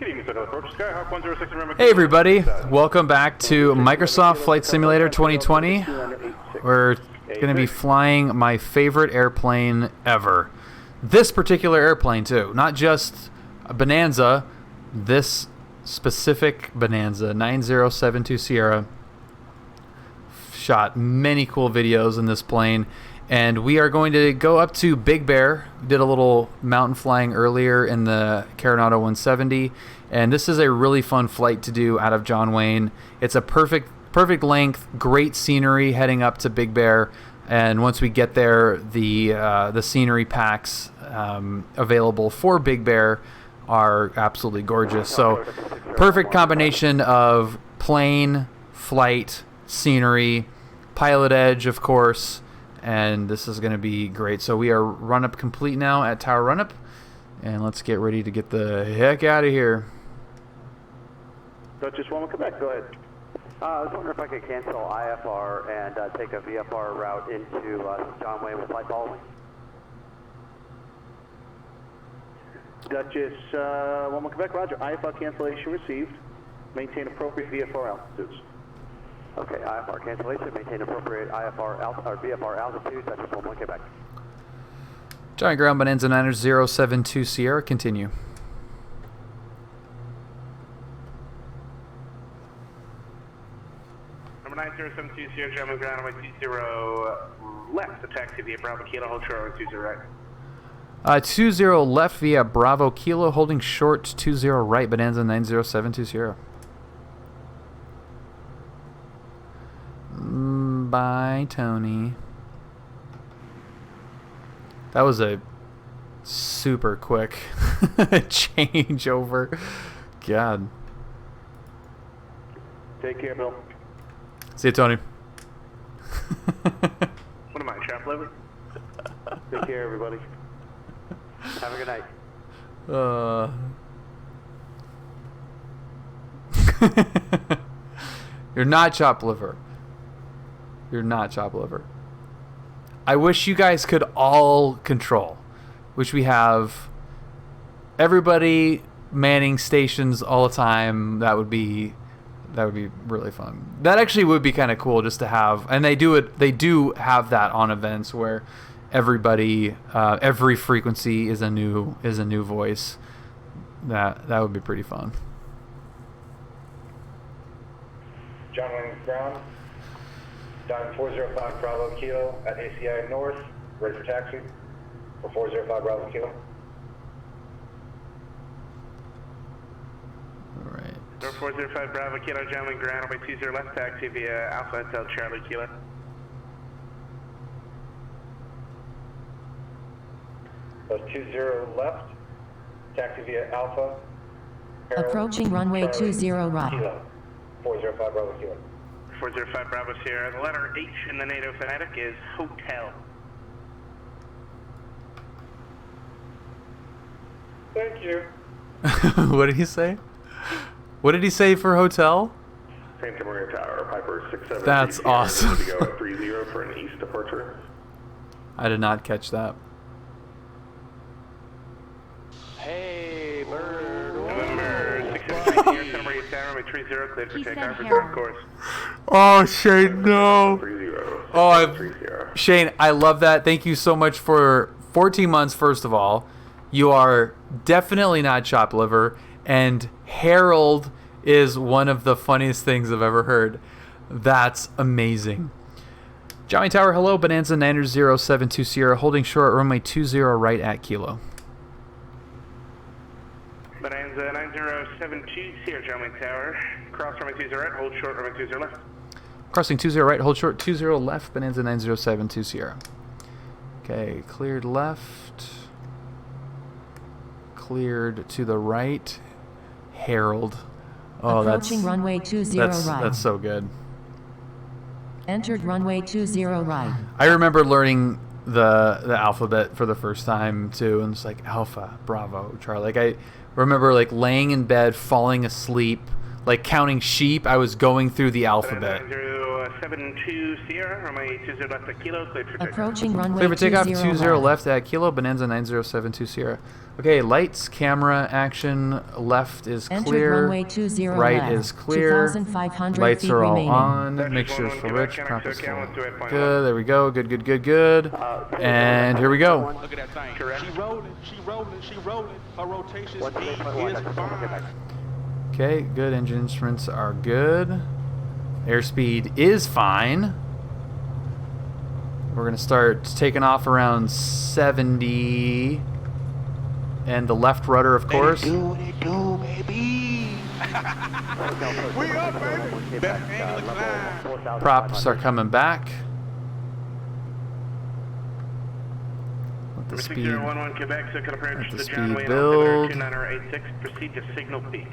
Hey everybody, welcome back to Microsoft Flight Simulator 2020. We're going to be flying my favorite airplane ever. This particular airplane too, not just a Bonanza, this specific Bonanza 9072 Sierra. Shot many cool videos in this plane, and we are going to go up to Big Bear. Did a little mountain flying earlier in the Coronado 170, and this is a really fun flight to do out of John Wayne. It's a perfect length, great scenery heading up to Big Bear, and once we get there, the scenery packs available for Big Bear are absolutely gorgeous. So perfect combination of plane, flight, scenery, PilotEdge, of course, and this is going to be great. So we are run-up complete now at Tower Run-Up, and let's get ready to get the heck out of here. Just one more Quebec, go ahead. I was wondering if I could cancel IFR and take a VFR route into John Wayne with flight following. Duchess, one more Quebec, roger. IFR cancellation received. Maintain appropriate VFR altitudes. Okay, IFR cancellation, maintain appropriate VFR altitude, Duchess 11 Quebec. Giant Ground Bonanza 9072 Sierra, continue. Number 9072 Sierra, German ground, runway 20 left, the taxi via Bravo Kilo, hold short, runway 20 right. 20 left via Bravo Kilo, holding short 20 right, Bonanza 9072 Sierra. Bye, Tony. That was a super quick changeover. God. Take care, Bill. See you, Tony. What am I, trap liver? Take care, everybody. Have a good night. You're not chop liver. You're not chop liver. I wish you guys could all control. Wish we have everybody manning stations all the time. That would be really fun. That actually would be kind of cool just to have. And they do have that on events where everybody, every frequency is a new voice. That would be pretty fun. John Wayne ground. Diamond 405 Bravo Kilo at ACI North, ready for taxi for 405 Bravo Kilo. Alright. Number 405 Bravo Kilo, John Wayne ground, runway 20 left, taxi via Alpha Hotel Charlie Kilo. So 20 left, taxi via Alpha. Approaching runway 20 right. Kilo, 405 Bravo Kilo. 405 Bravo Sierra, the letter H in the NATO phonetic is hotel. Thank you. What did he say? What did he say for hotel? Santa Maria Tower, Piper 67. That's awesome. To go at 30 for an east departure. I did not catch that. Hey, bird. November 617 here, Santa Maria Tower, runway 30, cleared for takeoff, reserve course. Oh, Shane, no. 30. Oh, Shane, I love that. Thank you so much for 14 months, first of all. You are definitely not chop liver, and Harold is one of the funniest things I've ever heard. That's amazing. Johnny Tower, hello, Bonanza 9072 Sierra, holding short, runway 20 right at Kilo. Bonanza 9072 Sierra, John Wayne Tower, cross runway 20 right, hold short, runway 20 left. Crossing 20 right, hold short, 20 left, Bonanza 9072 Sierra. Okay, cleared left. Cleared to the right. Harold. Oh, Approaching runway 20 right. That's so good. Entered runway 20 right. I remember learning the alphabet for the first time too, and it's like Alpha, Bravo, Charlie. Like I remember like laying in bed, falling asleep, like counting sheep. I was going through the alphabet. 9072 Sierra, runway 20 left at Kilo, cleared for takeoff. Approaching runway Clear for takeoff, 20 20 left at Kilo, Bonanza 9072 Sierra. Okay, lights, camera, action, left is Entered clear, runway 20 right left. is clear, 2,500 lights feet are all remaining. on, mixtures for rich, crop is full. Good, there we go, good, good, good, good. And here we go. Look at that thing. Correct. She rolling, she rolling, she rolling. Her rotation speed is 178.1, fine. Okay, good, engine instruments are good. Airspeed is fine. We're gonna start taking off around 70. And the left rudder, of course. They do, baby. We up, baby. Best angle climb. Props are coming back. Let the speed, 6011 Quebec, so can approach let the the speed John Wayne build. 2986, proceed to signal peak.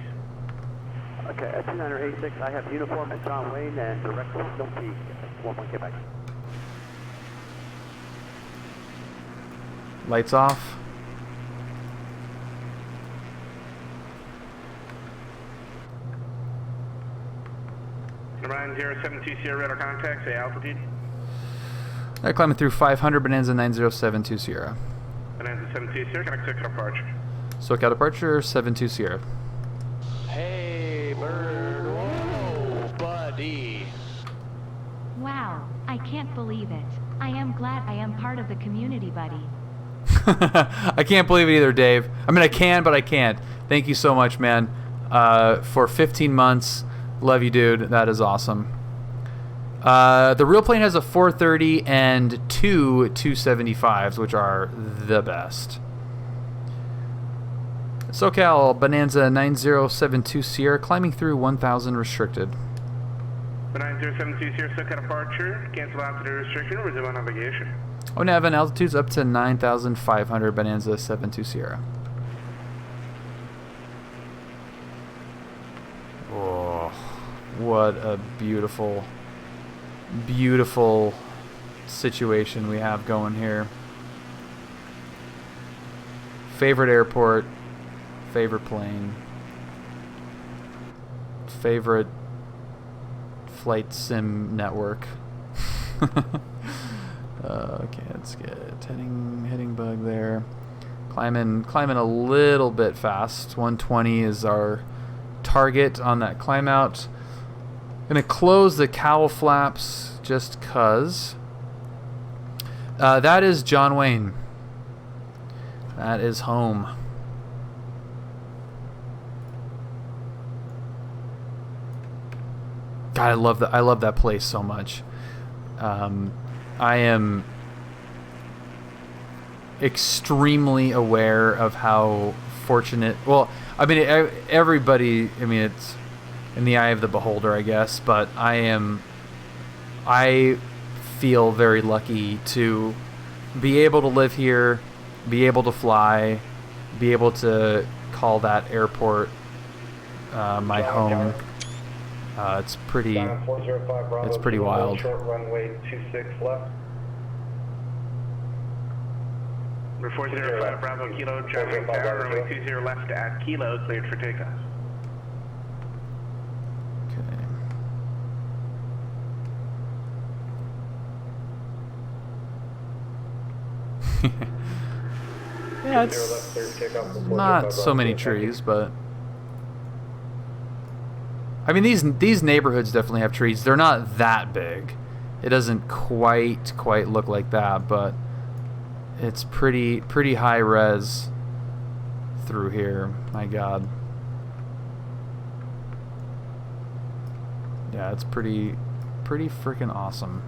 Okay, at 2986, I have uniform at John Wayne and direct signal peak, 11 Quebec. Lights off. Ryan 072 Sierra radar contact, say altitude. Climbing through 500, Bonanza 9072 Sierra. Bonanza 72 Sierra, connect to departure. SoCal departure, 72 Sierra. Hey, bird. Whoa, buddy. Wow, I can't believe it. I am glad I am part of the community, buddy. I can't believe it either, Dave. I mean, I can, but I can't. Thank you so much, man, for 15 months. Love you, dude. That is awesome. The real plane has a 430 and two 275s, which are the best. SoCal Bonanza 9072 Sierra, climbing through 1000 restricted. Bonanza 072 Sierra, SoCal departure, cancel altitude restriction, resume on navigation. Oh, nav and altitudes up to 9,500, Bonanza 72 Sierra. Oh, what a beautiful, beautiful situation we have going here. Favorite airport, favorite plane, favorite flight sim network. Okay, let's get heading bug there. Climbing a little bit fast. 120 is our target on that climb out. Gonna close the cowl flaps just cause. That is John Wayne. That is home. God, I love that place so much. I am extremely aware of how fortunate. Well, I mean, everybody. I mean, it's in the eye of the beholder, I guess. But I feel very lucky to be able to live here, be able to fly, be able to call that airport my home. It's pretty wild. Short runway 26 left. 405 Bravo Kilo, John Wayne Tower, runway 20 left at Kilo, cleared for takeoff. Okay. Yeah, it's not so many trees, but I mean these neighborhoods definitely have trees. They're not that big. It doesn't quite look like that, but it's pretty high res through here. My God. Yeah, it's pretty freaking awesome.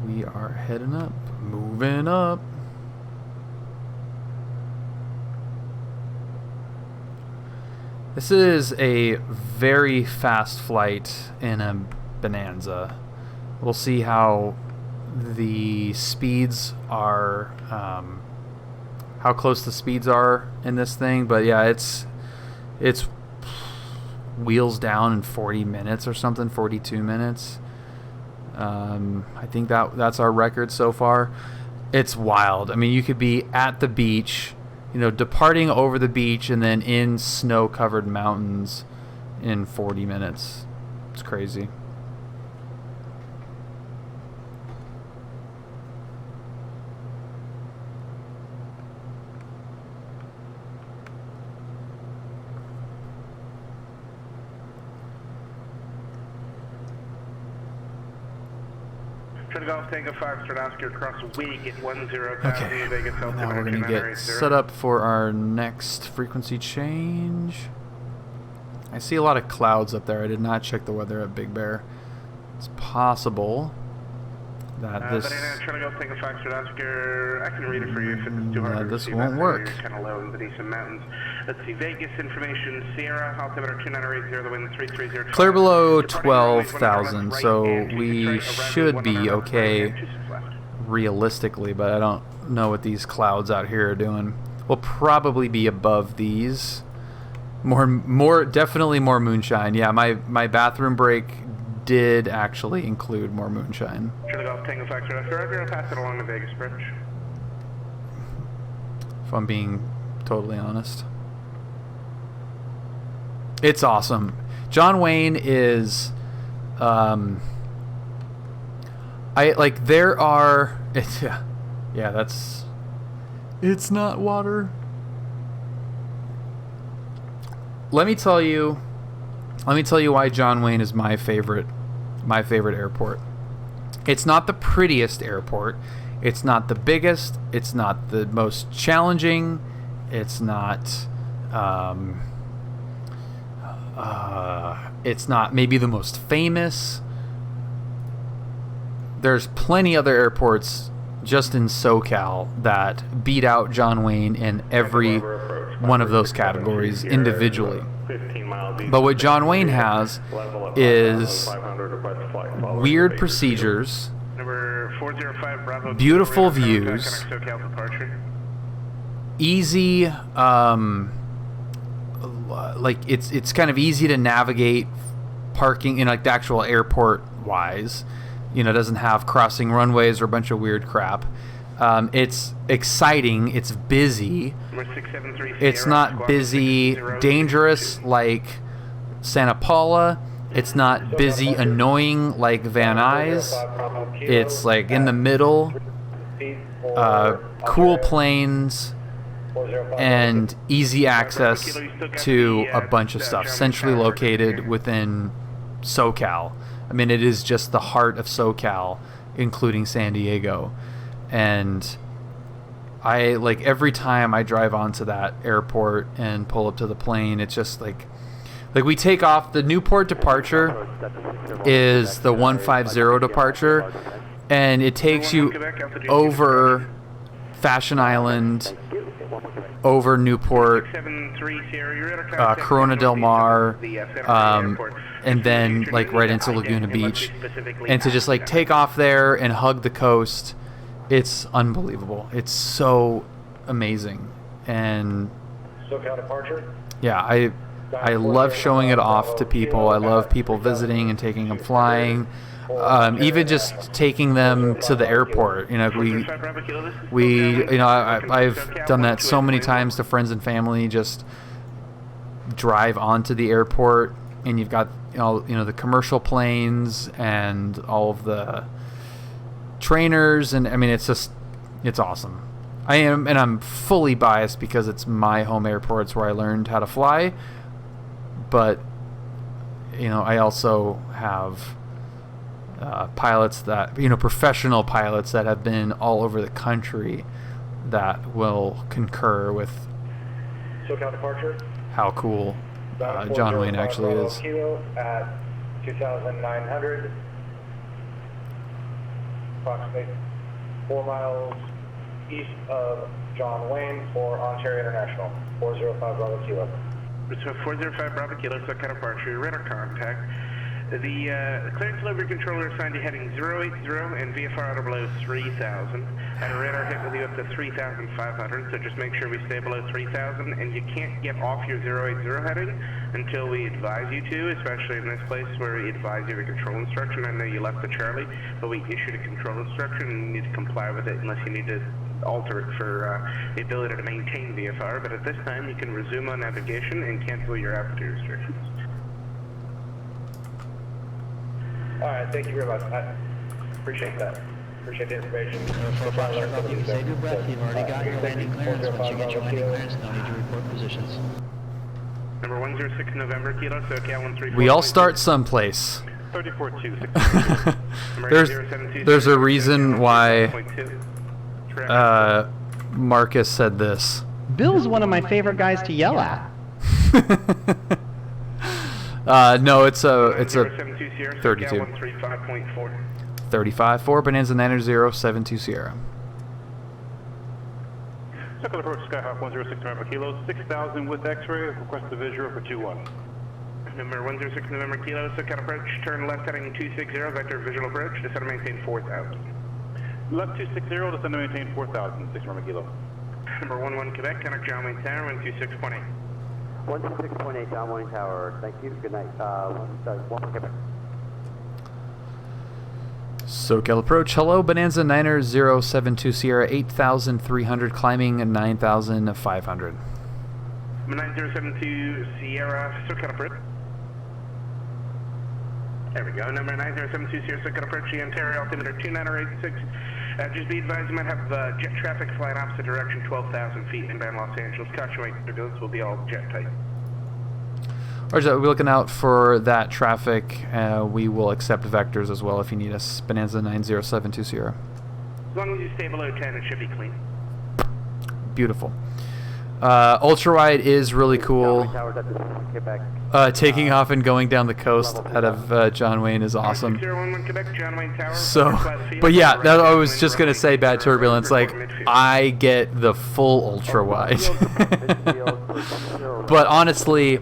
We are heading up, moving up. This is a very fast flight in a Bonanza. We'll see how the speeds are, how close the speeds are in this thing. But yeah, it's wheels down in 40 minutes or something, 42 minutes. I think that's our record so far. It's wild. I mean, you could be at the beach you know, departing over the beach and then in snow-covered mountains in 40 minutes. It's crazy. Golf Takeoff Foxtrot Oscar across Wig at 10,000 Okay, Vegas. now we're going to get set up for our next frequency change. I see a lot of clouds up there. I did not check the weather at Big Bear. It's possible that this... Golf Takeoff Foxtrot Oscar, I can read it for you if it's too hard to this see. won't work. You're kind of low in beneath some mountains. Let's see, Vegas information, Sierra, altimeter 2980, the wind 330. Clear below 12,000, so we should be okay realistically, but I don't know what these clouds out here are doing. We'll probably be above these. Definitely more moonshine. Yeah, my bathroom break did actually include more moonshine. Golf Tango Foxtrot Oscar, I'll pass it along the Vegas bridge. If I'm being totally honest. It's awesome. John Wayne is there are it's not water. Let me tell you why John Wayne is my favorite airport. It's not the prettiest airport. It's not the biggest. It's not the most challenging. It's not it's not maybe the most famous. There's plenty other airports just in SoCal that beat out John Wayne in every one of those categories individually. But what John Wayne has is weird procedures, beautiful views, easy, like it's kind of easy to navigate parking in like the actual airport wise. You know, it doesn't have crossing runways or a bunch of weird crap. It's exciting. It's busy. It's not busy, dangerous like Santa Paula. It's not busy, annoying like Van Nuys. It's like in the middle. Cool planes and easy access to a bunch of stuff. Centrally located within SoCal. I mean, it is just the heart of SoCal, including San Diego. And I like every time I drive onto that airport and pull up to the plane, it's just like we take off. The Newport departure is the 150 departure, and it takes you over Fashion Island, over Newport, Corona Del Mar, and then like right into Laguna Beach, and to just like take off there and hug the coast. It's unbelievable. It's so amazing. And SoCal departure. Yeah, I love showing it off to people. I love people visiting and taking them flying. Even just taking them to the airport. You know, I've done that so many times to friends and family. Just drive onto the airport, and you've got the commercial planes and all of the trainers, and I mean it's awesome. I'm fully biased because it's my home airport. It's where I learned how to fly. But I also have pilots that professional pilots that have been all over the country that will concur with SoCal departure. How cool John Wayne actually is. Kilo at 2,900, approximately 4 miles east of John Wayne for Ontario International. 405 Bravo Kilo. So 405 Bravo Kilo, SoCal departure, radar contact. The clearance delivery controller assigned to heading 080 and VFR outer below 3,000. Had a radar hit with you up to 3,500, so just make sure we stay below 3,000, and you can't get off your 080 heading until we advise you to, especially in this place where we advise you the control instruction. I know you left the Charlie, but we issued a control instruction and you need to comply with it unless you need to alter it for the ability to maintain VFR, but at this time you can resume on navigation and cancel your altitude restrictions. All right, thank you very much. I appreciate that. Appreciate the information. Save your breath. You've already got your landing clearance. Once you get your landing clearance, no need to report positions. Number 106 November Kilo, SoCal 134. We all start someplace. 34-2. There's a reason why Marcus said this. Bill's one of my favorite guys to yell at. No, it's a 32. 35-4 Bonanza 97072 Sierra. Circle approach Skyhawk 106 November Kilo, 6,000 with X-ray, request the visual for 2-1. Number 106 November Kilo, SoCal approach, turn left heading 260, vector visual approach, descend and maintain 4,000. Left 260, descend and maintain 4,000, 6 November Kilo. Number 11 Quebec, contact John Wayne Tower, 126.8. 126.8, John Wayne Tower, thank you, good night. 1 Quebec. SoCal approach, hello, Bonanza 9072 Sierra, 8,300, climbing 9,500. 9072 Sierra, SoCal approach. There we go, number 9072 Sierra, SoCal approach, the Ontario altimeter 2986. Just be advised you might have jet traffic flying opposite direction, 12,000 feet inbound Los Angeles. Caution weight turbulence will be all jet type. Roger, we'll be looking out for that traffic. We will accept vectors as well if you need us. Bonanza 9072 Sierra. As long as you stay below 10, it should be clean. Beautiful. Ultrawide is really cool. Taking off and going down the coast out of John Wayne is awesome. So, but yeah, that, I was just going to say bad turbulence. Like, I get the full ultrawide. But honestly,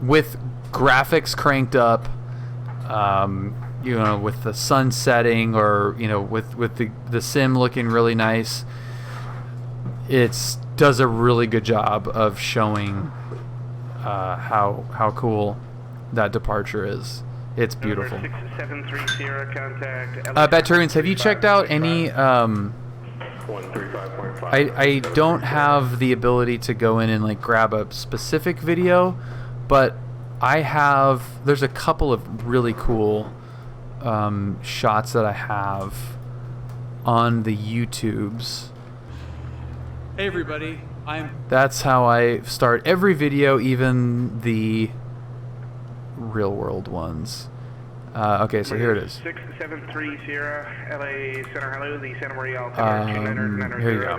with graphics cranked up, you know, with the sun setting, or you know, with the sim looking really nice, it does a really good job of showing how cool that departure is. It's beautiful. Bad turbulence, have you checked out any? I don't have the ability to go in and like grab a specific video, but I have. There's a couple of really cool shots that I have on the YouTubes. Hey everybody, That's how I start every video, even the real world ones. Okay, so here it is. 673 Sierra, LA Center, hello, the Santa Maria altimeter here you go.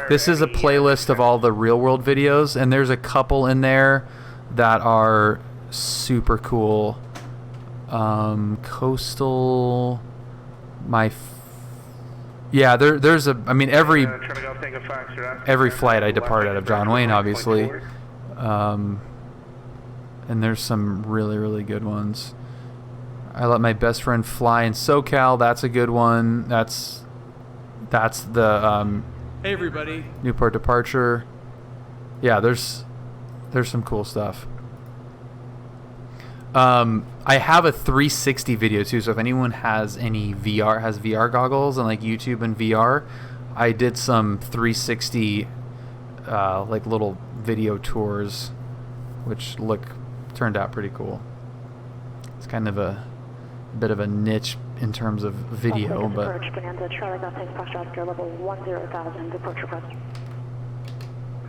This is a playlist of all the real world videos, and there's a couple in there that are super cool. Coastal, yeah, there's a. I mean, every flight I depart out of John Wayne, obviously, and there's some really good ones. I let my best friend fly in SoCal. That's a good one. That's the hey everybody, Newport departure. Yeah, there's some cool stuff. I have a 360 video too, so if anyone has any VR goggles and like YouTube and VR, I did some 360 like little video tours, which turned out pretty cool. It's kind of a bit of a niche in terms of video, but approach Bonanza Charlie Golf Foxtrot level 10,000 approach request.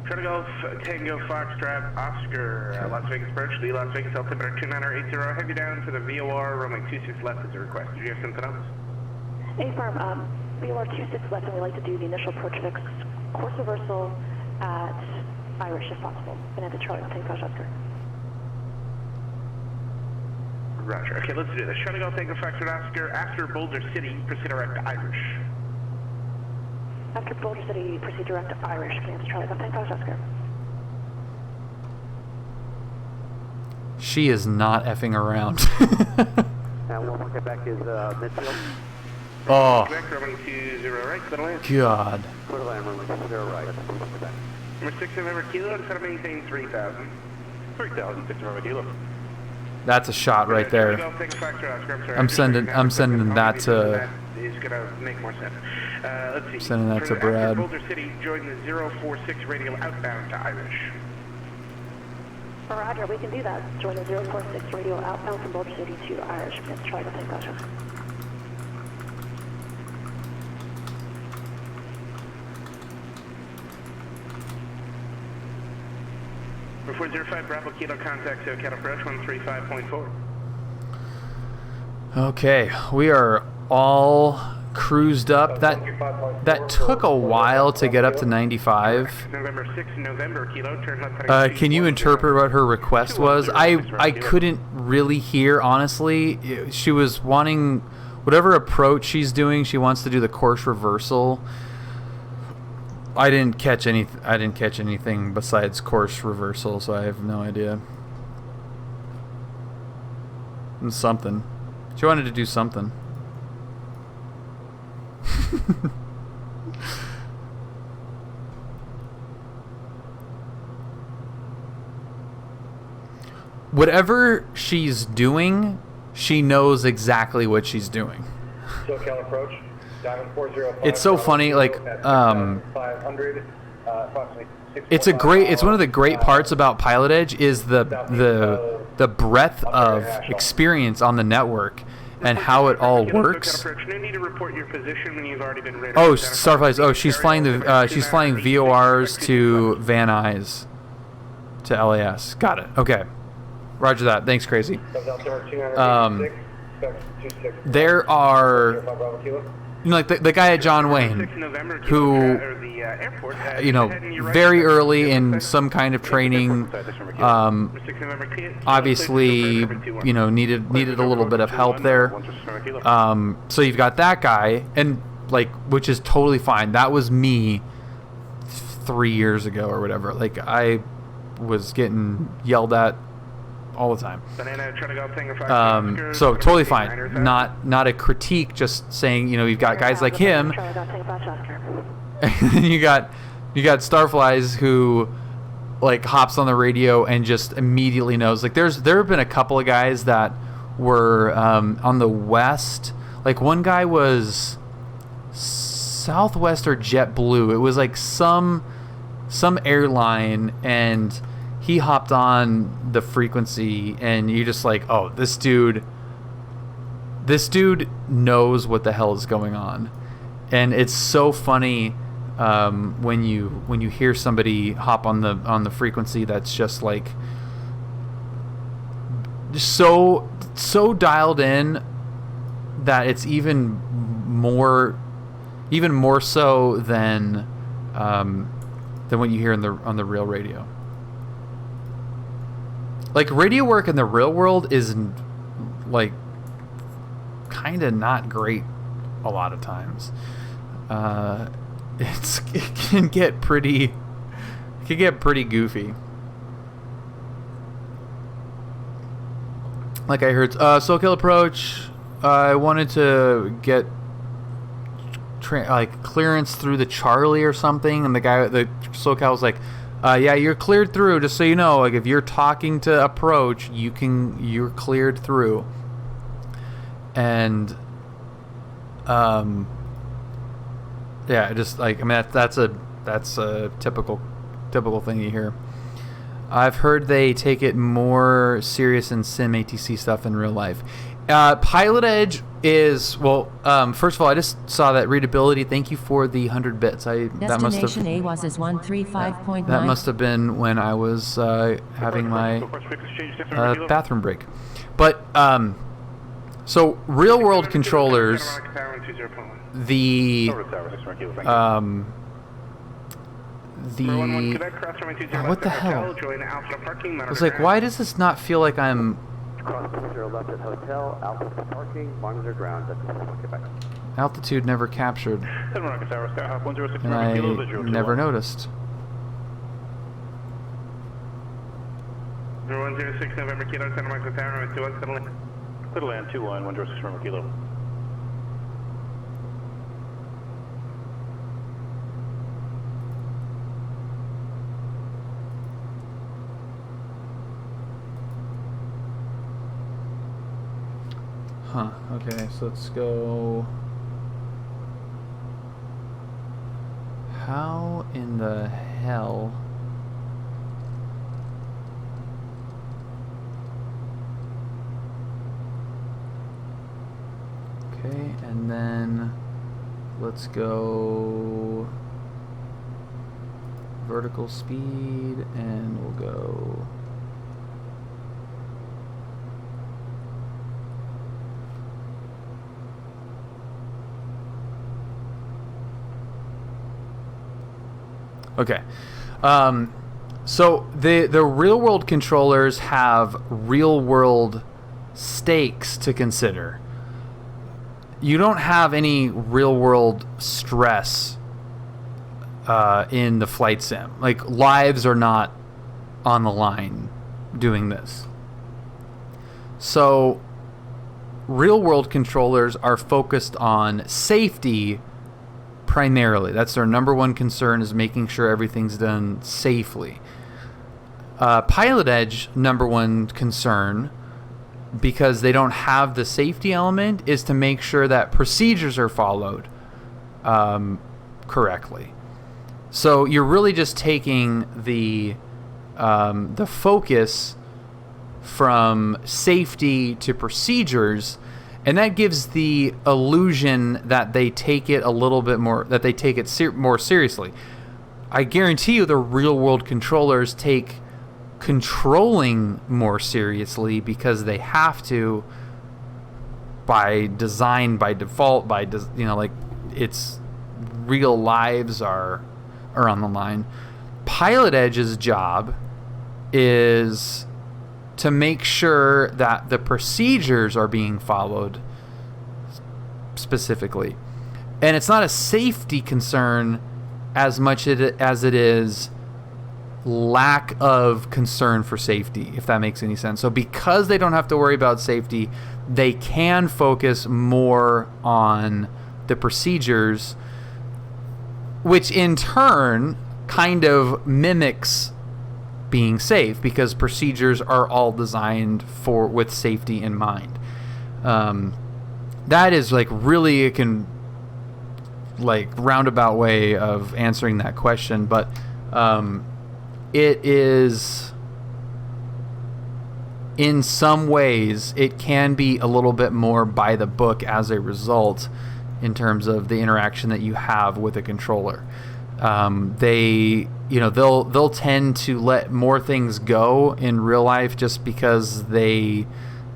Charlie Golf Tango Foxtrot Oscar Las Vegas approach, the Las Vegas altimeter 2980. Have you down for the VOR runway 26 left as a request. Do you have something else? A-Farm, VOR 26 left, and we'd like to do the initial approach fix course reversal at Irish if possible. Bonanza Charlie Golf Tango Foxtrot Oscar. Roger. Okay, let's do this. Charlie Golf Tango Foxtrot Oscar, after Boulder City, proceed direct to Irish. After Boulder City, proceed direct to Irish. Bonanza Charlie Golf Tango Foxtrot Oscar. she is not effing around. And one more Quebec is midfield. Oh. Quebec, runway 20 right, clear to land. God. Clear to land, runway 20 right. Quebec. Number 6 November Kilo, set up maintain 3,000. 3,000, 6 November Kilo. That's a shot right there. I'm sending that to just gonna make more sense. Let's see. Sending that to After Brad. Boulder City, join the 046 radial outbound to Irish. Roger, we can do that. Join the 046 radio outbound from Boulder City to Irish. Let's try to take Roger. Before 05 Bravo Kilo, contact SoCal approach 135.4. Okay, we are all cruised up. That took a while to get up to 95. November 6, November Kilo, turn left. Can you interpret what her request was? I couldn't really hear, honestly. She was wanting whatever approach she's doing. She wants to do the course reversal. I didn't catch anything besides course reversal, so I have no idea. Something. She wanted to do something. Whatever she's doing, she knows exactly what she's doing. SoCal approach, Diamond 405. It's so funny, like, 500, approximately it's one of the great parts about PilotEdge is the breadth of experience on the network and how it all works. Oh, Starflies. Oh, she's flying VORs to Van Nuys to LAS. Got it. Okay. Roger that. Thanks, Crazy. There are, like the guy at John Wayne, who, very early in some kind of training, obviously, needed a little bit of help there. So you've got that guy, and which is totally fine. That was me 3 years ago or whatever. Like, I was getting yelled at all the time. So totally fine. Not a critique, just saying, you've got guys like him. you got Starflies who hops on the radio and just immediately knows. There have been a couple of guys that were on the west. One guy was Southwest or JetBlue. It was some airline, and he hopped on the frequency, and you're just like, oh, this dude knows what the hell is going on. And it's so funny when you hear somebody hop on the frequency that's just so dialed in that it's even more so than what you hear on the real radio. Radio work in the real world is kind of not great a lot of times. It can get pretty goofy. I heard SoCal approach. I wanted to get clearance through the Charlie or something, and the SoCal was like, yeah, you're cleared through, just so you know. If you're talking to approach, you're cleared through. And yeah, just that's a typical thing you hear. I've heard they take it more serious in sim ATC stuff in real life. PilotEdge is, first of all, I just saw that readability. Thank you for the 100 bits. Destination AWAS is 135.9. That must have been when I was having my bathroom break. But so real world controllers, what the hell? I was like, why does this not feel like I'm... left at hotel, altitude parking, monitor ground, Quebec. Altitude never captured. And I never noticed. 106 November Kilo, Santa Monica Tower, 21, Settling. Little land 21, 106 November Kilo. Huh, okay, so let's go How in the hell? Okay, and then let's go vertical speed, and we'll go okay. So the real world controllers have real world stakes to consider. You don't have any real world stress in the flight sim. Like, lives are not on the line doing this. So real world controllers are focused on safety primarily. That's their number one concern, is making sure everything's done safely. PilotEdge number one concern, because they don't have the safety element, is to make sure that procedures are followed correctly. So you're really just taking the focus from safety to procedures, and that gives the illusion that they take it a little bit more, that they take it more seriously. I guarantee you the real world controllers take controlling more seriously, because they have to, by design, by default, like, it's real lives are on the line. PilotEdge's job is to make sure that the procedures are being followed specifically. And it's not a safety concern as much as it is lack of concern for safety, if that makes any sense. So because they don't have to worry about safety, they can focus more on the procedures, which in turn kind of mimics being safe, because procedures are all designed with safety in mind. That is like really a roundabout way of answering that question, but it is, in some ways, it can be a little bit more by the book as a result in terms of the interaction that you have with a controller. They'll tend to let more things go in real life just because they,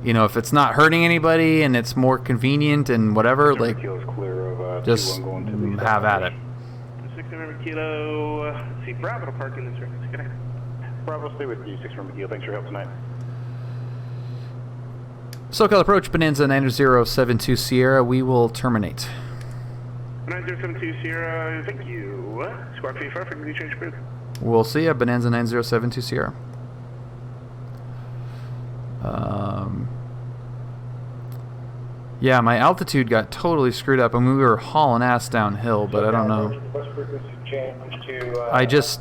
if it's not hurting anybody and it's more convenient and whatever, like, just have at it. 6 Kilo, see Bravo to park in this room. Bravo, stay with you, 6 Kilo. Thanks for your help tonight. SoCal approach, Bonanza 9072 Sierra. We will terminate. 9072 Sierra, thank you. Squawk VFR for the change group. We'll see ya, Bonanza 9072 Sierra. Yeah, my altitude got totally screwed up. I mean, we were hauling ass downhill, but I don't know. I just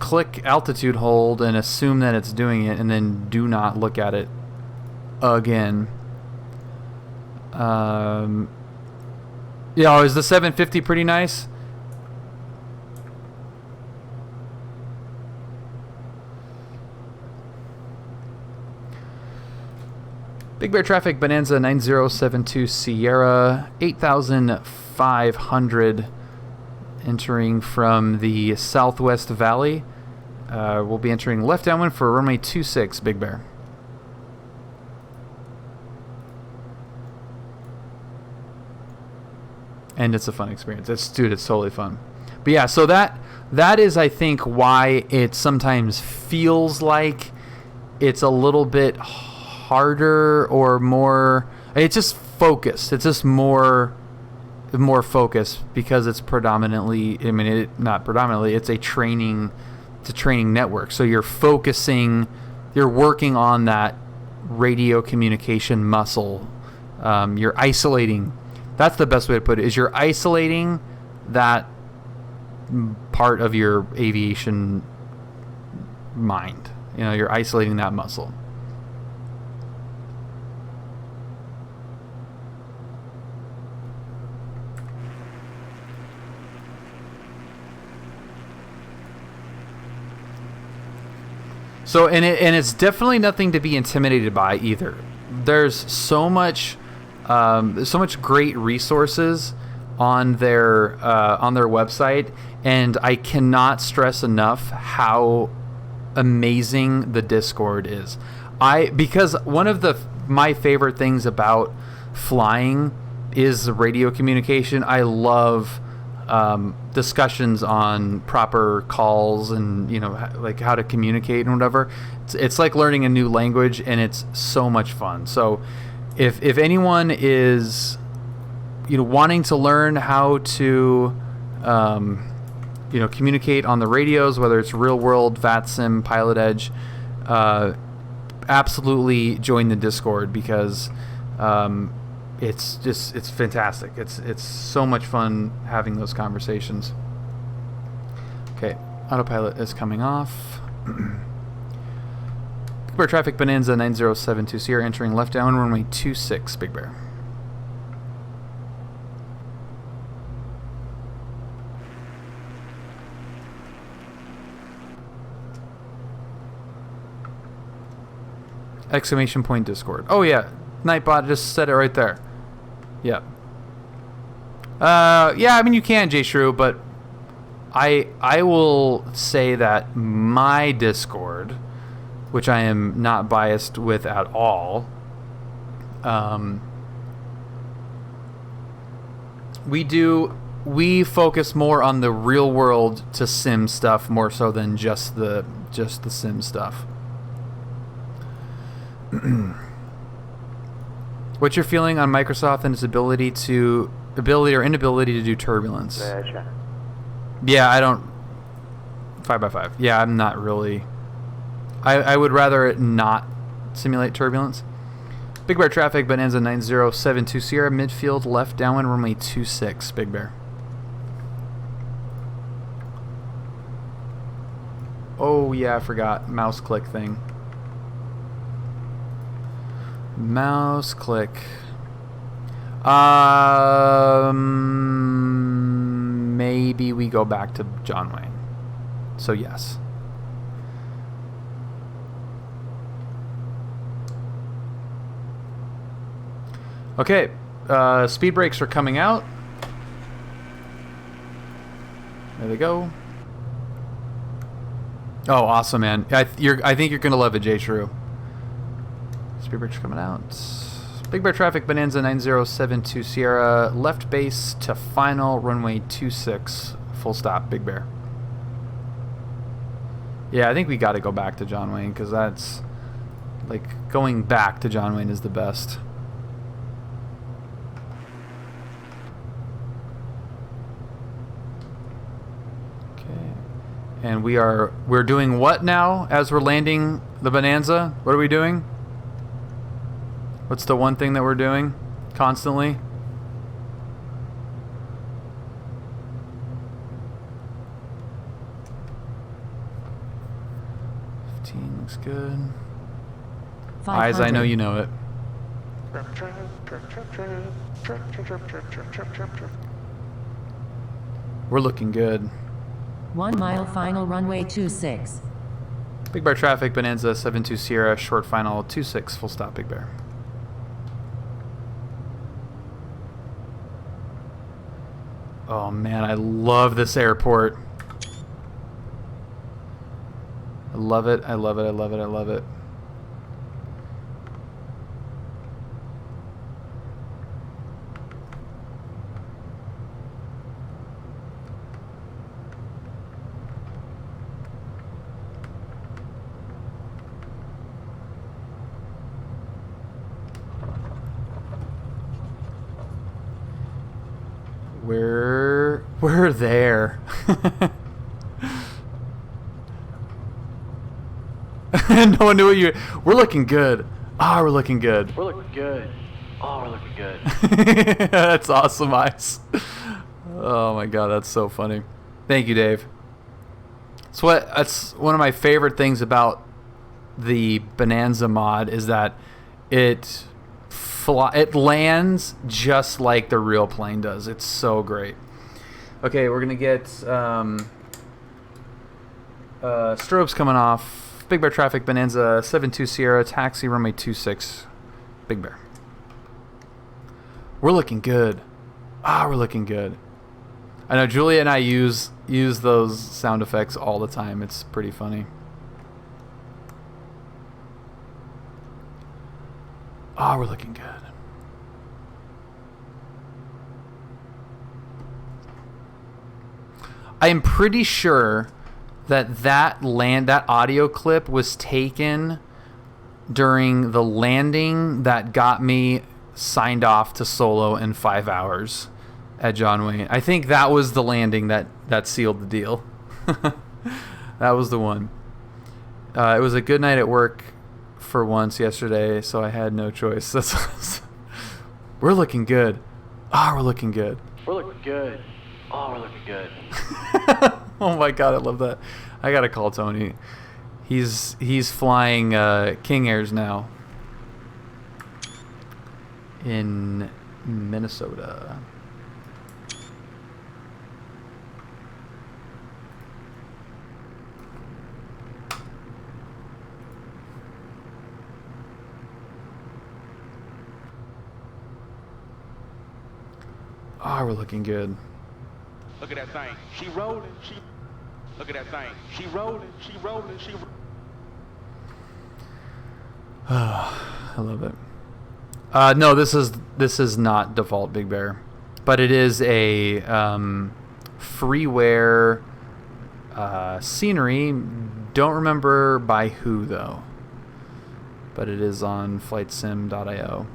click altitude hold and assume that it's doing it, and then do not look at it again. Yeah, is the 750 pretty nice? Big Bear traffic, Bonanza 9072 Sierra, 8,500 entering from the Southwest Valley. We'll be entering left downwind for runway 26, Big Bear. And it's a fun experience. It's totally fun. But yeah, so that is, I think, why it sometimes feels like it's a little bit harder or more. It's just focused. It's just more focused because it's predominantly. I mean, not predominantly. It's a training network. So you're focusing. You're working on that radio communication muscle. You're isolating. That's the best way to put it, is you're isolating that part of your aviation mind. You're isolating that muscle. So and it's definitely nothing to be intimidated by either. There's so much great resources on their website, and I cannot stress enough how amazing the Discord is. Because one of my favorite things about flying is radio communication. I love discussions on proper calls and like how to communicate and whatever. It's like learning a new language, and it's so much fun. So if anyone is wanting to learn how to communicate on the radios, whether it's real world, VATSIM, PilotEdge, absolutely join the Discord, because it's fantastic. It's so much fun having those conversations. Okay, autopilot is coming off. Big Bear traffic, Bonanza 9072 Sierra entering left down runway 26, Big Bear. Exclamation point Discord. Oh yeah, Nightbot just said it right there. Yeah. Yeah, I mean you can, J Shrew, but I will say that my Discord, which I am not biased with at all, we focus more on the real world to sim stuff more so than just the sim stuff. What's your feeling on Microsoft and its ability or inability to do turbulence? Yeah, I don't. 5x5. Yeah, I'm not really. I would rather it not simulate turbulence. Big Bear traffic, Bonanza 9072 Sierra midfield left downwind runway 26. Big Bear. Oh yeah, I forgot mouse click thing. Mouse click. Maybe we go back to John Wayne. So yes. Okay, speed brakes are coming out. There they go. Oh, awesome, man! I think you're gonna love it, J Shrew. Speed brakes coming out. Big Bear traffic, Bonanza 9072 Sierra, left base to final, runway 26, full stop, Big Bear. Yeah, I think we got to go back to John Wayne, because that's, like, going back to John Wayne is the best. Okay. And we're doing what now as we're landing the Bonanza? What are we doing? What's the one thing that we're doing constantly? Looks good. Eyes, I know you know it. We're looking good. 1 mile final runway 26. Big Bear traffic, Bonanza 72 Sierra, short final 26, full stop, Big Bear. Oh man, I love this airport. I love it, I love it, I love it, I love it. We're there. No one knew what you. We're looking good. Ah, we're looking good. We're looking good. Oh, we're looking good. That's awesome, Ice. Oh my god, that's so funny. Thank you, Dave. That's one of my favorite things about the Bonanza mod is that it lands just like the real plane does. It's so great. Okay, we're gonna get strobes coming off. Big Bear traffic, Bonanza 72 Sierra, taxi runway 26, Big Bear. We're looking good. We're looking good. I know Julia and I use those sound effects all the time. It's pretty funny. We're looking good. I am pretty sure that audio clip was taken during the landing that got me signed off to solo in 5 hours at John Wayne. I think that was the landing that sealed the deal. That was the one. It was a good night at work for once yesterday, so I had no choice. We're looking good. We're looking good. We're looking good. We're looking good. Oh my god, I love that. I gotta call Tony. He's flying King Airs now in Minnesota. We're looking good. Look at that thing. She rolling. Look at that thing. She rolling. I love it. No, this is not default Big Bear, but it is a freeware scenery. Don't remember by who though, but it is on flightsim.io.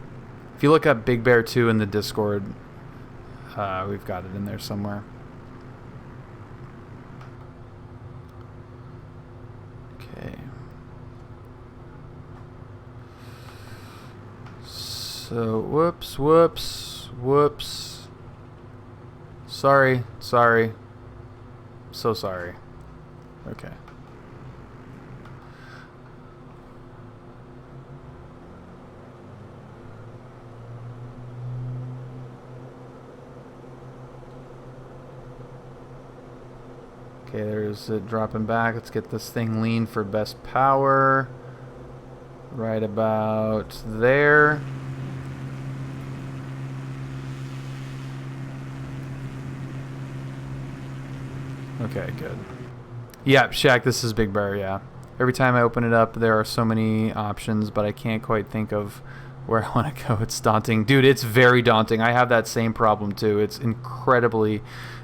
If you look up Big Bear 2 in the Discord, we've got it in there somewhere. Okay. So, whoops. Sorry. So sorry. Okay. Okay, there's it dropping back. Let's get this thing lean for best power. Right about there. Okay, good. Yeah, Shaq, this is Big Bear, yeah. Every time I open it up, there are so many options, but I can't quite think of where I want to go. It's daunting. Dude, it's very daunting. I have that same problem, too. It's incredibly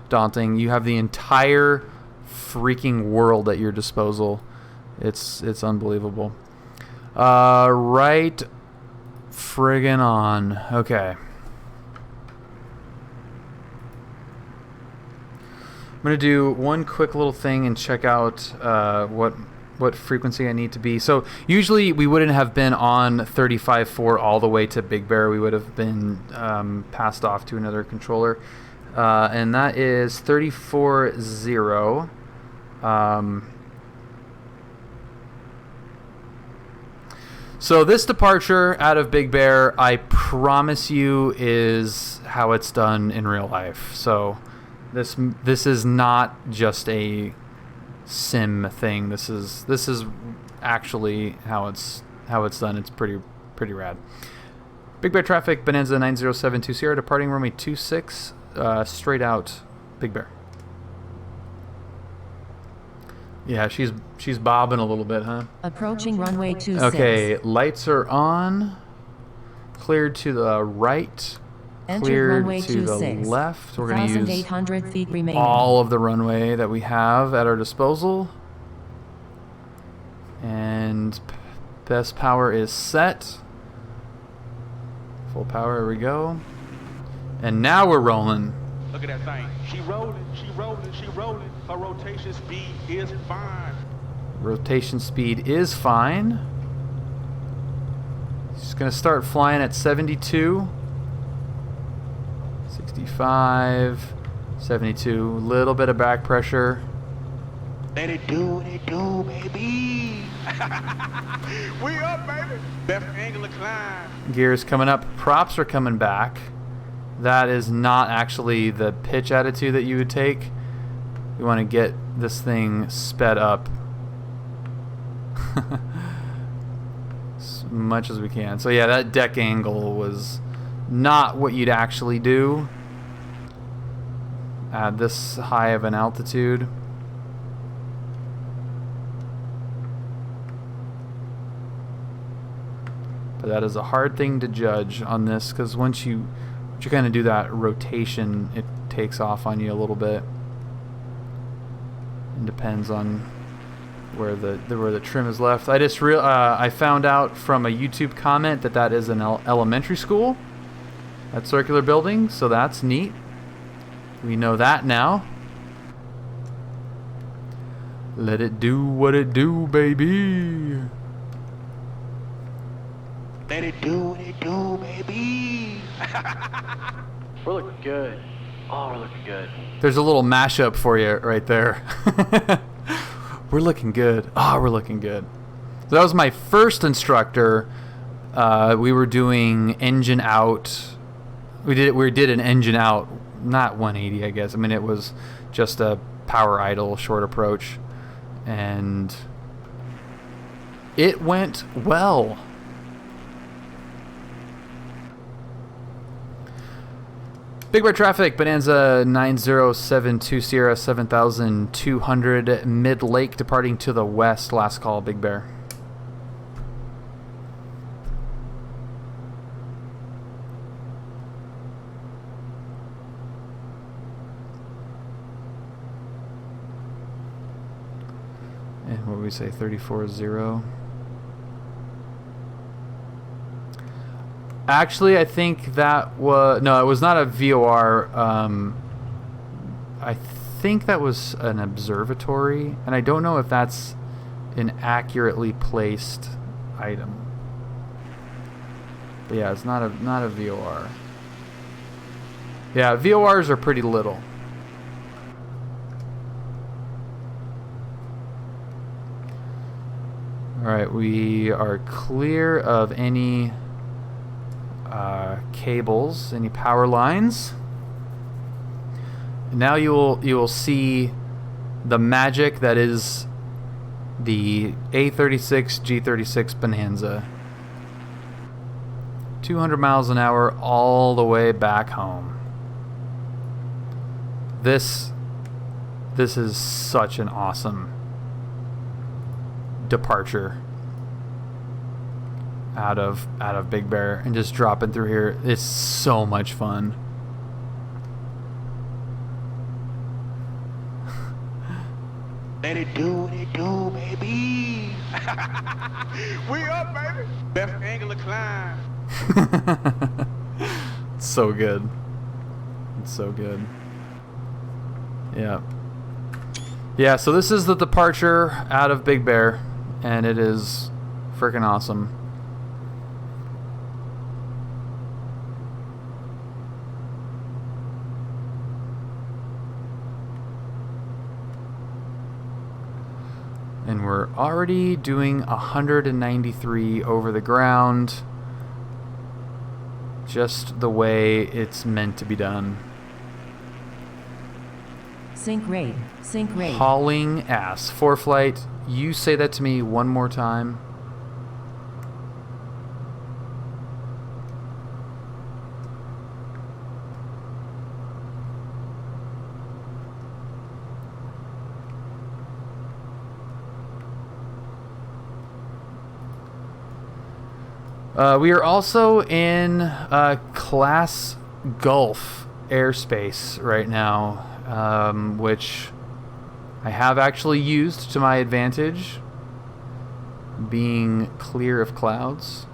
daunting. You have the entire freaking world at your disposal. It's unbelievable. Right friggin' on. Okay. I'm going to do one quick little thing and check out what frequency I need to be. So usually we wouldn't have been on 35.4 all the way to Big Bear. We would have been passed off to another controller. And that is 34.0. So this departure out of Big Bear, I promise you, is how it's done in real life. So this is not just a sim thing. This is actually how it's done. It's pretty rad. Big Bear traffic, Bonanza 9072 Sierra, departing runway 26, straight out Big Bear. Yeah, she's bobbing a little bit, huh? Approaching runway 26. Okay, lights are on. Cleared to the right. Cleared to the left. We're going to use 1,800 feet remaining. all of the runway that we have at our disposal. And best power is set. Full power, here we go. And now we're rolling. Look at that thing. She rolling. Her rotation speed is fine. Rotation speed is fine. She's going to start flying at 72. 65. 72. Little bit of back pressure. Let it do what it do, baby. We up, baby. Best angle of climb. Gears coming up. Props are coming back. That is not actually the pitch attitude that you would take. You want to get this thing sped up As much as we can. So yeah, that deck angle was not what you'd actually do at this high of an altitude. But that is a hard thing to judge on this, because once you kind of do that rotation, it takes off on you a little bit. It depends on where the trim is left. I found out from a YouTube comment that is an elementary school, that circular building, so that's neat. We know that now. Let it do what it do, baby. Let it do what it do, baby. We're looking good. Oh, we're looking good. There's a little mashup for you right there. We're looking good. Oh, we're looking good. So that was my first instructor. We were doing engine out. We did an engine out, not 180, I guess. I mean, it was just a power idle short approach, and it went well. Big Bear traffic, Bonanza 9072 Sierra 7200 mid-lake departing to the west. Last call, Big Bear. And what did we say, 34-0? Actually, I think that was... No, it was not a VOR. I think that was an observatory, and I don't know if that's an accurately placed item. But yeah, it's not a VOR. Yeah, VORs are pretty little. Alright, we are clear of any cables, any power lines. Now you will see the magic that is the A36 G36 Bonanza. 200 miles an hour all the way back home. This is such an awesome departure out of Big Bear, and just dropping through here, it's so much fun. Let it do what it do, baby. We up, baby. Best angle of climb. It's so good. It's so good. Yeah. Yeah, so this is the departure out of Big Bear, and it is freaking awesome. And we're already doing 193 over the ground, just the way it's meant to be done. Sync rate. Sync rate. Hauling ass. ForeFlight, you say that to me one more time. We are also in Class Gulf airspace right now, which I have actually used to my advantage, being clear of clouds.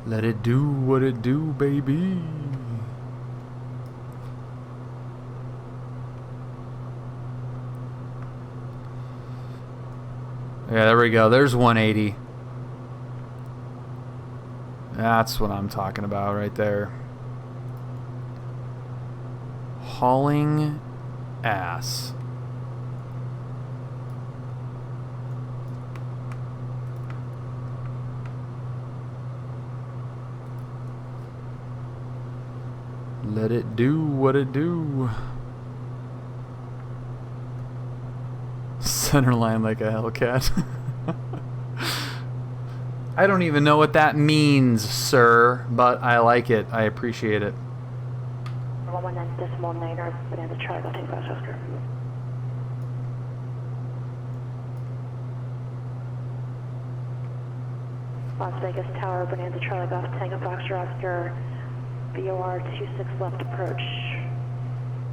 Let it do what it do, baby. Yeah, there we go. There's 180. That's what I'm talking about right there. Hauling ass. Let it do what it do. Center line like a Hellcat. I don't even know what that means, sir, but I like it. I appreciate it. 119.9 Bonanza Charlie, I'll take Fox Oscar. Las Vegas Tower, Bonanza Charlie, Golf Tango Foxtrot Oscar, VOR 26 left approach.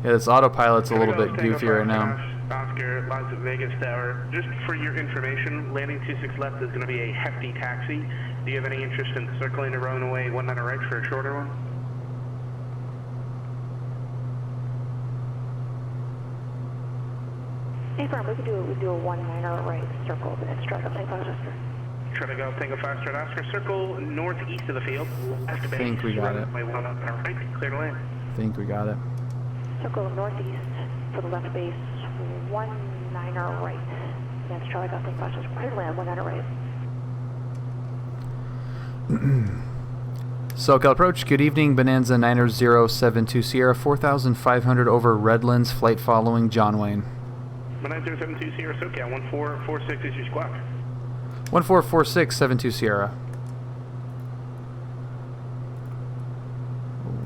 Yeah, this autopilot's a little bit goofy right now. Oscar, Las Vegas Tower. Just for your information, landing 26 left is going to be a hefty taxi. Do you have any interest in circling or rolling away 19 right for a shorter one? Hey, firm, we can do a 19 right circle, but it's Charlie, I'll take Fox Oscar. Try to go Tango Foxtrot Oscar, circle northeast of the field. I think we got it. Right, clear to land. I think we got it. Circle northeast for the left base, 19 right. That's Charlie, Golf Tango Foxtrot, clear to land, 19 right. SoCal approach, good evening, Bonanza 9072 Sierra, 4,500 over Redlands, flight following John Wayne. 9072 Sierra, SoCal, 1446 is your squawk. 144672 Sierra.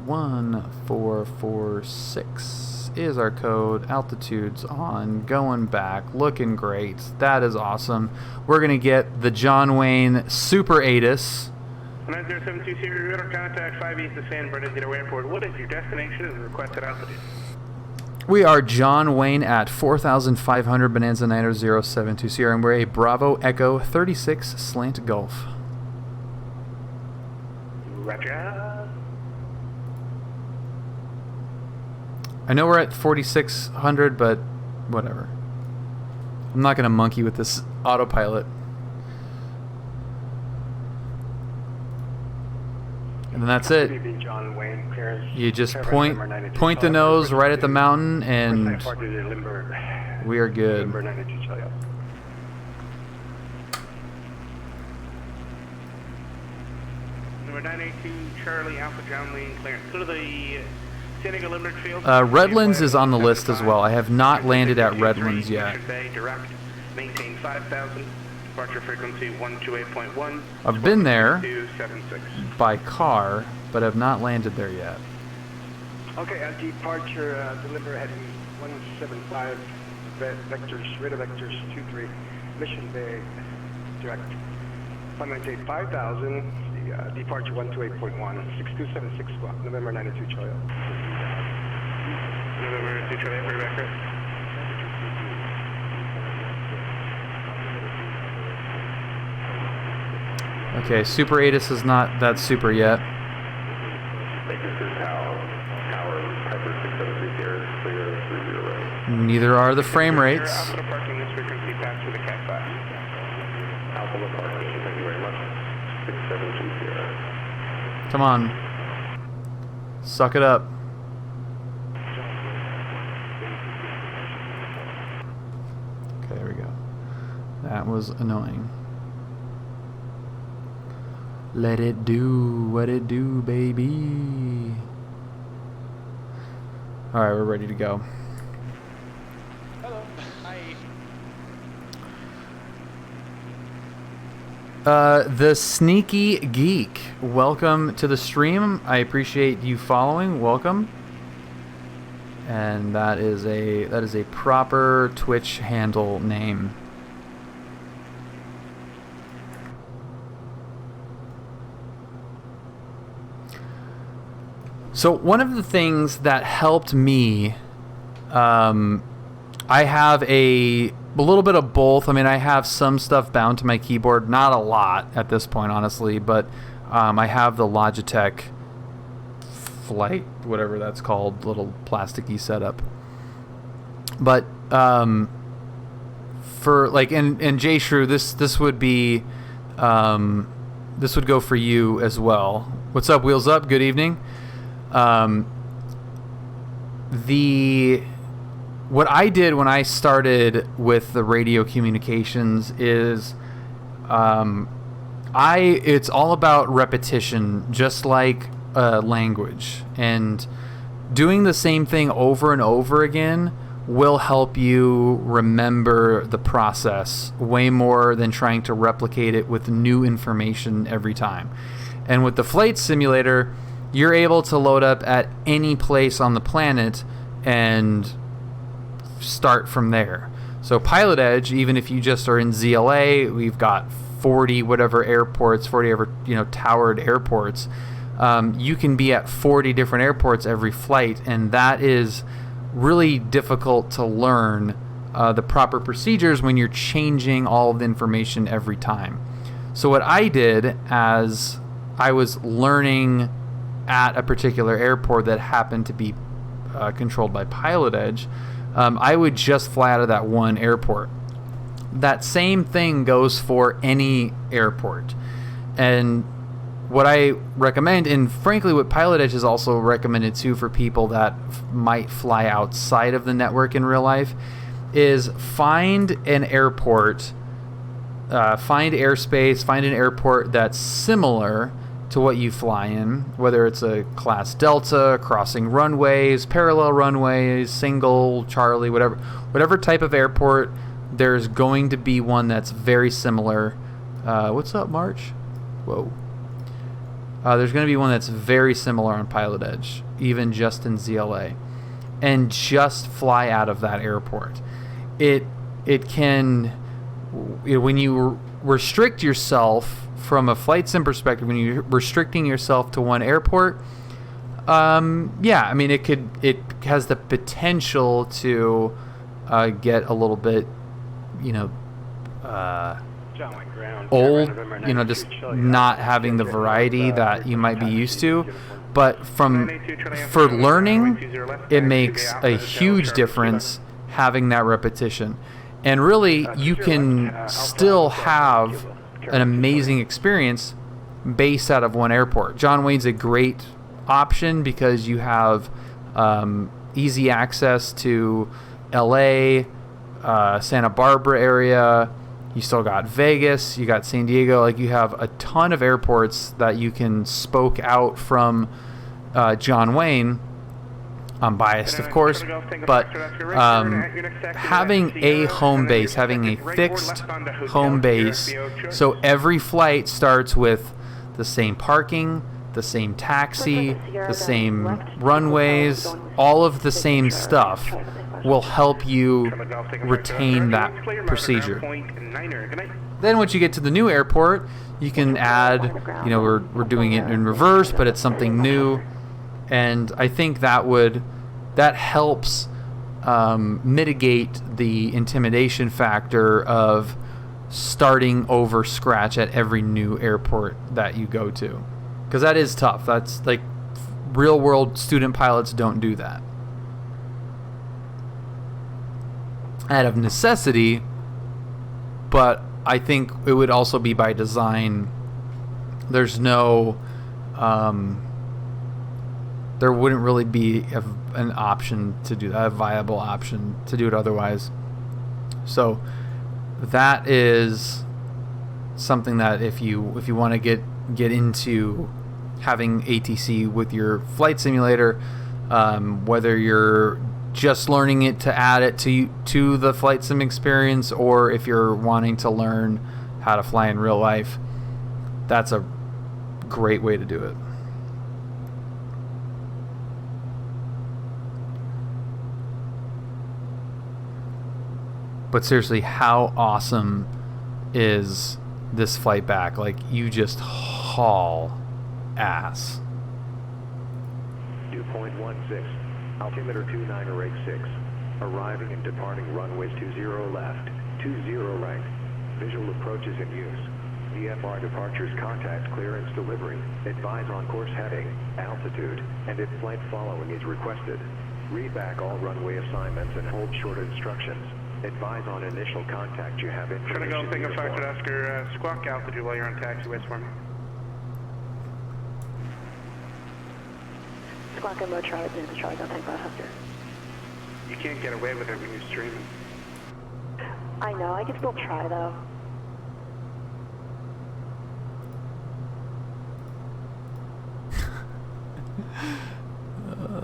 1446 is our code. Altitude's on. Going back. Looking great. That is awesome. We're going to get the John Wayne Super ATIS. 9072 Sierra, radar contact 5 east of San Bernardino Airport. What is your destination and requested altitude? We are John Wayne at 4,500 Bonanza 9072 Sierra, and we're a Bravo Echo 36 Slant Gulf. Roger. I know we're at 4,600, but whatever. I'm not going to monkey with this autopilot. And then that's it. John Wayne, clearance. You just point the nose right at the mountain, and we are good. Number 982 Charlie Alpha John Wayne, clearance. Go to the San Diego Limerick Field. Redlands is on the list as well. I have not landed at Redlands yet. Direct, maintain 5,000. Departure frequency 128.1. I've been there 276. by car, but have not landed there yet. Okay, at departure, deliver heading 175, vectors, radar vectors 23, Mission Bay, direct. Maintain 5,000, departure 128.1, 6276 squawk, November 92 Charlie. November 92 Charlie, every record. Okay, Super ATIS is not that super yet. Neither are the frame rates. Come on. Suck it up. Okay, there we go. That was annoying. Let it do what it do, baby. Alright, we're ready to go. Hello. Hi. The Sneaky Geek. Welcome to the stream. I appreciate you following. Welcome. And that is a proper Twitch handle name. So one of the things that helped me, I have a little bit of both. I mean, I have some stuff bound to my keyboard, not a lot at this point, honestly, but I have the Logitech Flight, whatever that's called, little plasticky setup. But for like, and Jay Shrew, this would be, this would go for you as well. What's up, Wheels Up? Good evening. What I did when I started with the radio communications is it's all about repetition, just like language. And doing the same thing over and over again will help you remember the process way more than trying to replicate it with new information every time. And with the flight simulator, you're able to load up at any place on the planet and start from there. So PilotEdge, even if you just are in ZLA, we've got 40 whatever airports, 40 ever, towered airports. You can be at 40 different airports every flight, and that is really difficult to learn the proper procedures when you're changing all of the information every time. So what I did as I was learning at a particular airport that happened to be controlled by PilotEdge, I would just fly out of that one airport. That same thing goes for any airport. And what I recommend, and frankly what PilotEdge is also recommended too for people that might fly outside of the network in real life, is find an airport, find airspace, find an airport that's similar to what you fly in, whether it's a class Delta, crossing runways, parallel runways, single, Charlie, whatever type of airport. There's going to be one that's very similar. What's up, March? Whoa. There's going to be one that's very similar on PilotEdge, even just in ZLA, and just fly out of that airport. It can, when you restrict yourself from a flight sim perspective, when you're restricting yourself to one airport, yeah, I mean it has the potential to get a little bit, old, just not having the variety that you might be used to. But for learning, it makes a huge difference having that repetition. And really, you can still have an amazing experience based out of one airport. John Wayne's a great option because you have easy access to LA, Santa Barbara area. You still got Vegas, you got San Diego. Like, you have a ton of airports that you can spoke out from John Wayne. I'm biased, of course, but having a home base, having a fixed home base, so every flight starts with the same parking, the same taxi, the same runways, all of the same stuff will help you retain that procedure. Then once you get to the new airport, you can add, we're doing it in reverse, but it's something new. And I think that helps mitigate the intimidation factor of starting over scratch at every new airport that you go to. Because that is tough. That's like, real world student pilots don't do that. Out of necessity, but I think it would also be by design. There's no, there wouldn't really be an option to do that, a viable option to do it otherwise. So that is something that if you want to get into having ATC with your flight simulator, whether you're just learning it to add it to the flight sim experience, or if you're wanting to learn how to fly in real life, that's a great way to do it. But seriously, how awesome is this flight back? Like, you just haul ass. 2.16, altimeter 2986, arriving and departing runways 20 left, 20 right, visual approaches in use, VFR departures, contact clearance delivery, advise on course heading, altitude, and if flight following is requested. Read back all runway assignments and hold short instructions. Advise on initial contact you have information. Trying to go Bingo Factor Oscar, squawk altitude while you're on taxiways for me. Squawk and low Charlie, Charlie, don't take Oscar. You can't get away with it when you're streaming. I know, I can still try though.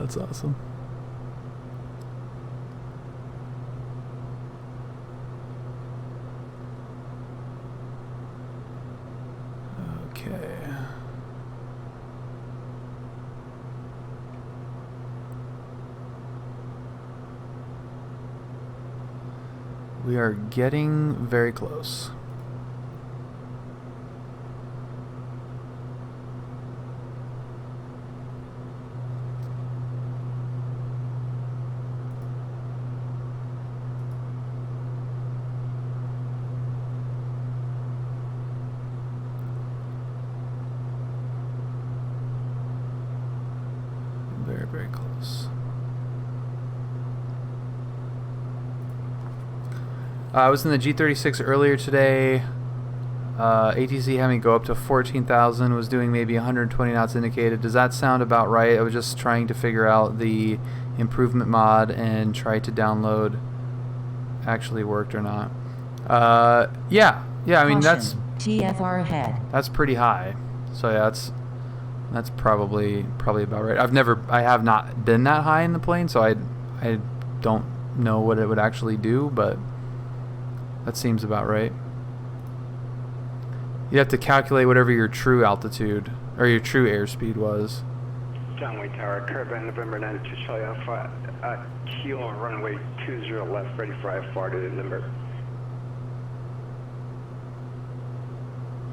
That's awesome. Okay. We are getting very close. Very, very close. I was in the G36 earlier today. ATC had me go up to 14,000, was doing maybe 120 knots indicated. Does that sound about right? I was just trying to figure out the improvement mod and try to download actually worked or not. Yeah, I mean that's TFR ahead. That's pretty high. So yeah, that's probably about right. I have not been that high in the plane, so I don't know what it would actually do, but that seems about right. You have to calculate whatever your true altitude or your true airspeed was. Downway Tower, Caravan, November 92, Charlie Alpha, Kilo, runway 20 left, ready for IFR to the number.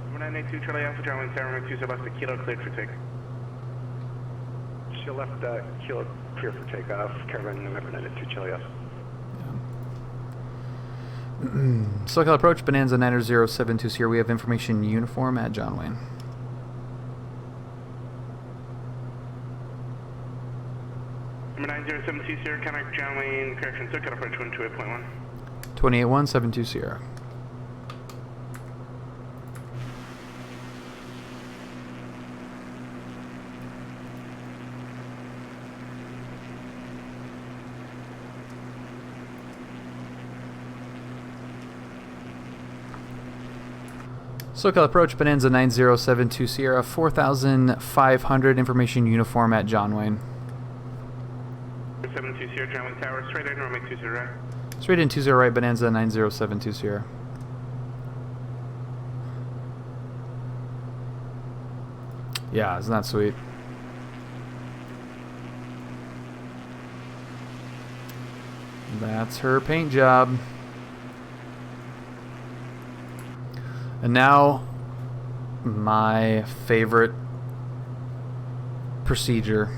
Number 982, Charlie Alpha, Downway Tower, 20 left, the Kilo cleared for take. She left, Kilo clear for takeoff, Caravan, November 92, Charlie Alpha. SoCal approach, Bonanza 9072 here. We have information uniform at John Wayne. Number 9072 Sierra, contact John Wayne, correction, SoCal approach 128.1. 28172 Sierra. SoCal approach, Bonanza 9072 Sierra, 4,500, information uniform at John Wayne. 72 Sierra, John Wayne Tower, straight in, runway 20 right. Straight in 20 right, Bonanza 9072 Sierra. Yeah, isn't that sweet? That's her paint job. And now, my favorite procedure.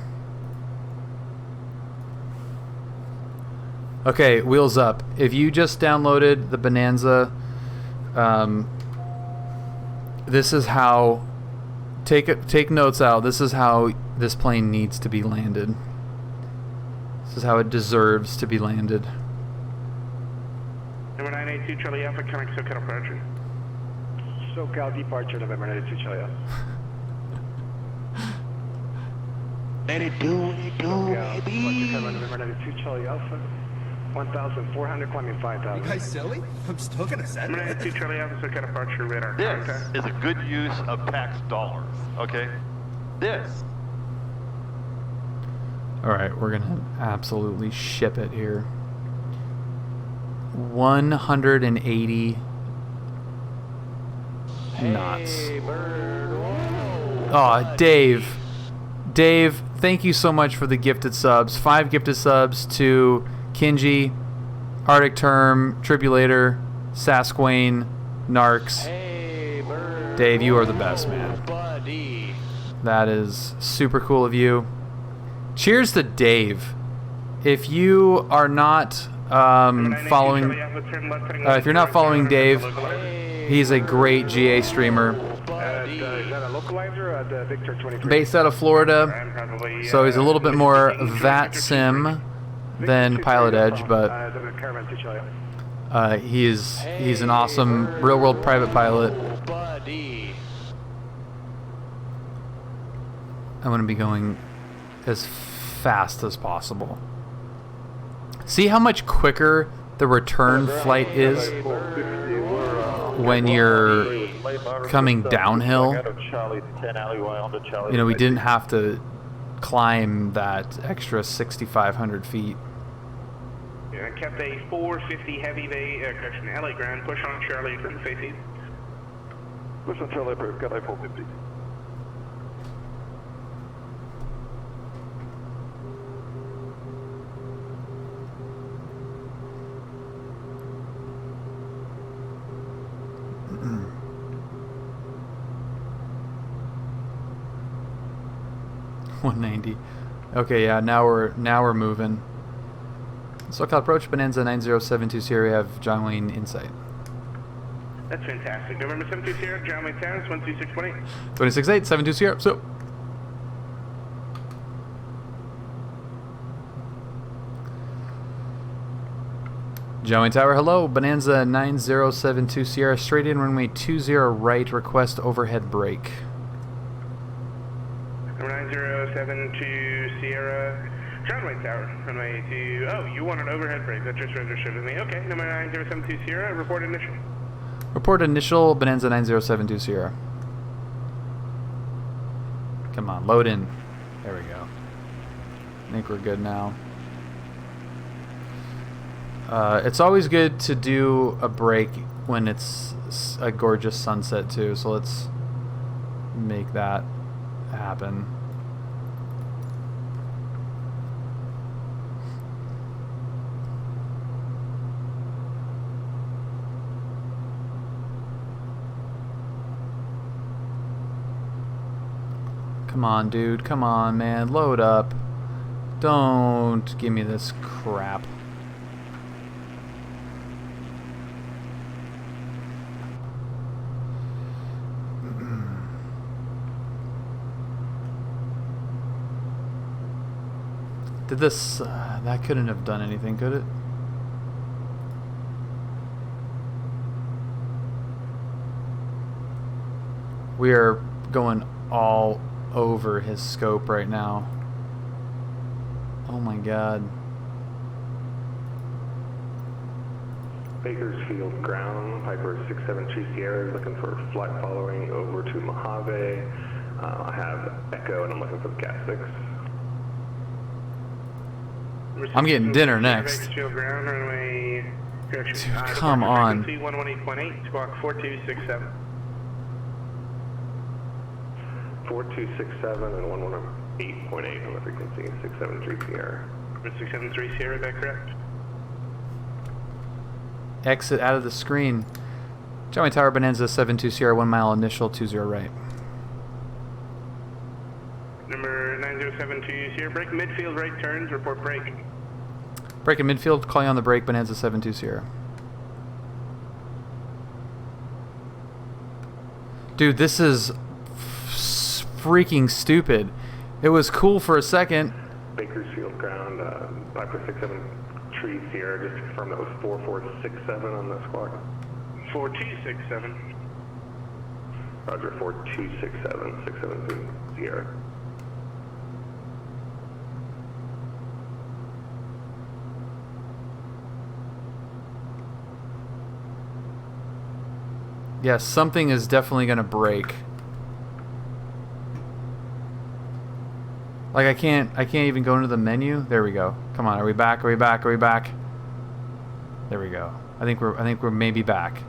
Okay, wheels up. If you just downloaded the Bonanza, this is how, take notes out, this is how this plane needs to be landed. This is how it deserves to be landed. Number 982 Charlie Alpha, connect SoCal approach. SoCal departure, November 92, Charlie Alpha. Let it do, baby. November 92, Charlie Alpha. 1,400, climbing 5,000. You guys silly? I'm still gonna send Number it. 92 Charlie Alpha, SoCal departure, radar This contact. is a good use of tax dollars, okay? This. Alright, we're gonna absolutely ship it here. 180 knots. Oh, Dave. Dave, thank you so much for the gifted subs. 5 gifted subs to Kinji, Arctic Term, Tribulator, Sasquane, Narcs. Dave, you are the best, man. That is super cool of you. Cheers to Dave. If you are not following, if you're not following Dave, he's a great GA streamer. Is that a localizer or the Victor 23? Based out of Florida, so he's a little bit more VAT sim than PilotEdge, but he's an awesome real-world private pilot. I'm going to be going as fast as possible. See how much quicker the return flight is when you're coming downhill. You know, we didn't have to climb that extra 6,500 feet. Yeah, I kept a 450 heavy correction, LA ground, push on Charlie from face east. Push on Charlie, got I 450. $190. Okay, yeah, now we're moving. SoCal approach, Bonanza 9072 Sierra, have John Wayne in sight. That's fantastic. November 72 Sierra, John Wayne Towers, 126.8. 268, 72 Sierra, so. John Wayne Tower, hello, Bonanza 9072 Sierra, straight in runway 20 right, request overhead brake. Number 9072 Sierra, John Wayne Tower, runway 2. Oh, you want an overhead brake. That just registered with me. Okay, number 9072 Sierra, report initial. Report initial, Bonanza 9072 Sierra. Come on, load in. There we go. I think we're good now. It's always good to do a break when it's a gorgeous sunset too, so let's make that happen. Come on, dude. Come on, man. Load up. Don't give me this crap. Did this... that couldn't have done anything, could it? We are going all over his scope right now. Oh my god. Bakersfield ground, Piper 673 Sierra is looking for flight following over to Mojave. I have Echo and I'm looking for the Cat 6. I'm getting dinner next. Bakersfield ground, runway... Dude, come on. 118.8, squawk 4267. 4267 and 118.8 on the frequency, 673 Sierra. 673 Sierra, is that correct? Exit out of the screen. John Wayne Tower, Bonanza 72 Sierra, 1 mile initial, 20 right. Number 9072 Sierra, brake midfield right turns, report brake. Brake in midfield, calling on the brake, Bonanza 72 Sierra. Dude, this is freaking stupid. It was cool for a second. Bakersfield ground, Piper 673 Sierra, just to confirm that was 4467 on the squawk. 4267. Roger, 4267, 673 Sierra. Yes, something is definitely gonna break. Like I can't even go into the menu. There we go. Come on, are we back? Are we back? Are we back? There we go. I think we're maybe back.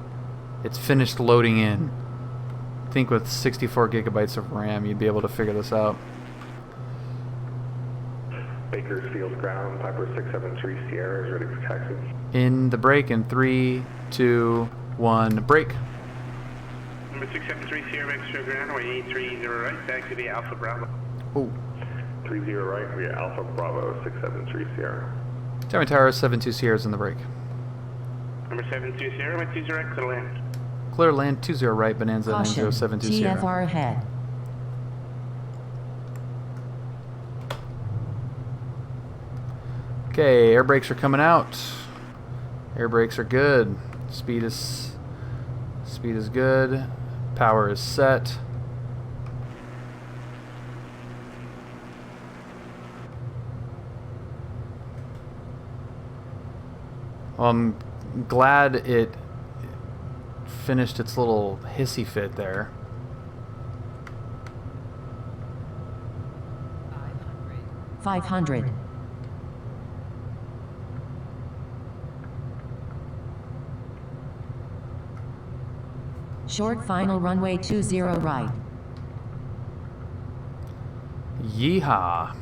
It's finished loading in. I think with 64 gigabytes of RAM, you'd be able to figure this out. Bakersfield ground, Piper 673 Sierra is ready for taxi. In the break in 3, 2, 1, break. Number 673 Sierra, Bakersfield ground, runway 30 right, taxi via Alpha Bravo. Oh. 30 right via Alpha Bravo 673 Sierra. Tower Tower 72 Sierra's in the break. Number 72 Sierra, runway 20 right, clear land. Clear land 20 right, Bonanza 9072 Sierra. GFR ahead. Okay, air brakes are coming out. Air brakes are good. Speed is good. Power is set. Well, I'm glad it finished its little hissy fit there. 500. Short final runway 20 right. Yeehaw.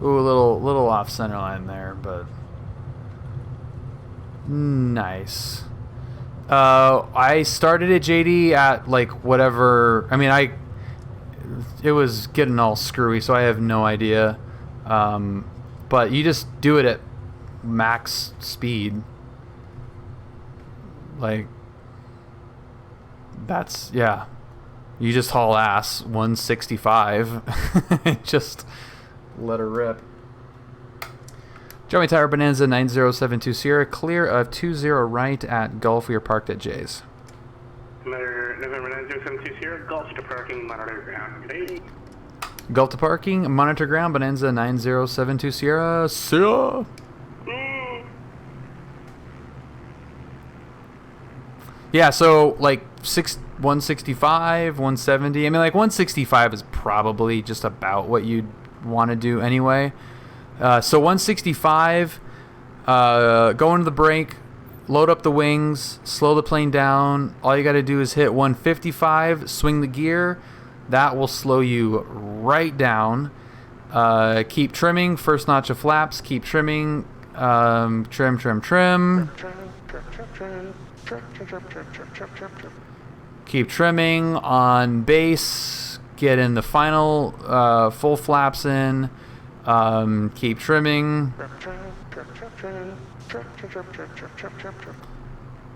Ooh, a little off center line there, but nice. I started at JD at like whatever. I mean, it was getting all screwy, so I have no idea. But you just do it at max speed. Like that's, yeah. You just haul ass 165. Just let her rip. Joey Tower Bonanza 9072 Sierra, clear of 20 right at Gulf. We are parked at J's. November 9072 Sierra, Gulf to parking, monitor ground. Hey. Gulf to parking, monitor ground, Bonanza 9072 Sierra. Sierra. Yeah, so like 165, 170. I mean, like 165 is probably just about what you'd want to do anyway. So 165, go into the brake, load up the wings, slow the plane down. All you got to do is hit 155, swing the gear. That will slow you right down. Keep trimming, first notch of flaps, keep trimming, trim. Keep trimming on base, get in the final full flaps in, keep trimming.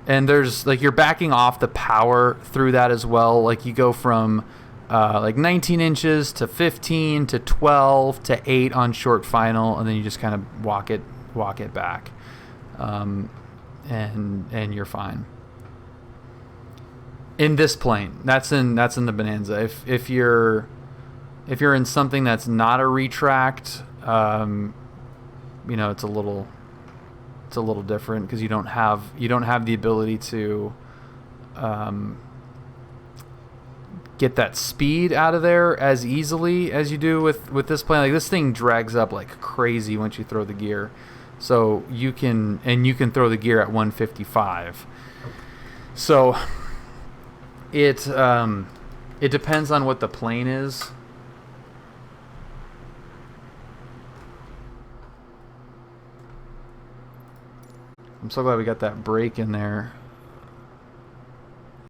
And there's like you're backing off the power through that as well. Like you go from like 19 inches to 15 to 12 to 8 on short final, and then you just kind of walk it back, and you're fine. In this plane, that's in the Bonanza. If you're in something that's not a retract, it's a little different because you don't have the ability to get that speed out of there as easily as you do with this plane. Like this thing drags up like crazy once you throw the gear, so you can throw the gear at 155. So it depends on what the plane is. I'm so glad we got that brake in there.